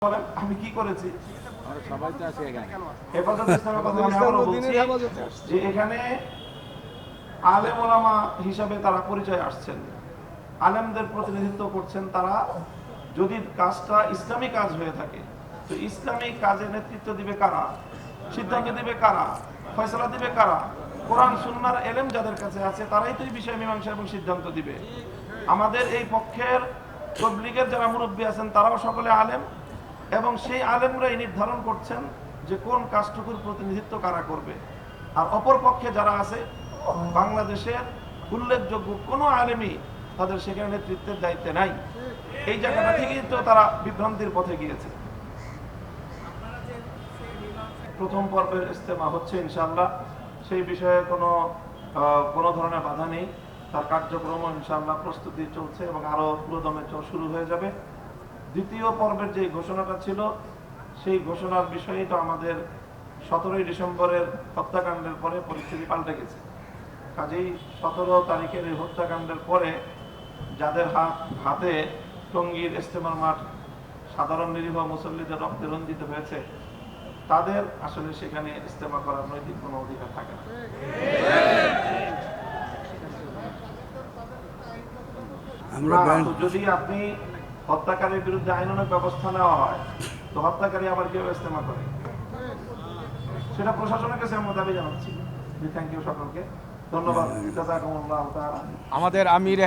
বলেন আমি কি করেছি? সবাই তো আছে এখানে। হেফাজত ইসলামের কথা আমি আবারও বলছি যে এখানে আলেম ওলামা হিসাবে তারা পরিচয় আসছেন, আলেমদের প্রতিনিধিত্ব করছেন। তারা যদি কাজটা ইসলামী কাজ হয়ে থাকে তো ইসলামী কাজে নেতৃত্ব দিবে কারা, সিদ্ধান্ত দিবে কারা, ফয়সালা দিবে কারা? কোরআন সুন্নাহর এলেম যাদের কাছে আছে তারাই তো এই বিষয়ে মীমাংসা এবং সিদ্ধান্ত দিবে। আমাদের এই পক্ষের তবলিগের যারা মুরব্বী আছেন তারাও সকলে আলেম, এবং সেই আলেমরাই নির্ধারণ করছেন যে কোন কাজটুকুর প্রতিনিধিত্ব কারা করবে। আর অপর পক্ষে যারা আছে বাংলাদেশের উল্লেখযোগ্য কোনো আলেমই তাদের সেখানে নেতৃত্বের দায়িত্বে নাই। এই জায়গাটা থেকেই তো তারা বিভ্রান্তির পথে গিয়েছে। প্রথম পর্বের ইস্তেমা হচ্ছে ইনশাআল্লাহ, সেই বিষয়ে কোনো ধরনের বাধা নেই। তার কার্যক্রম ইনশাআল্লাহ প্রস্তুতি চলছে এবং আরো পুরোদমে শুরু হয়ে যাবে। দ্বিতীয় পর্বের যে ঘোষণাটা ছিল সেই ঘোষণার বিষয়ে তো আমাদের 17ই ডিসেম্বরের হত্যাকাণ্ডের পরে পরিস্থিতি পাল্টে গেছে। কাজেই 17 তারিখের এই হত্যাকাণ্ডের পরে যাদের হাতে টঙ্গীর ইস্তেমার মাঠ সাধারণ নিরীহ মুসল্লিদের রক্তে রঞ্জিত হয়েছে তাদের আসলে সেখানে ইস্তেমা করার নৈতিক কোনো অধিকার থাকে না। যদি আপনি হত্যাকারীর বিরুদ্ধে আইনানুগ ব্যবস্থা নেওয়া হয় তো হত্যাকারী আবার কেউ ইস্তেমা করে, সেটা প্রশাসনের কাছে আমরা দাবি জানাচ্ছি। থ্যাংক ইউ সকলকে, ধন্যবাদ। আমাদের আমির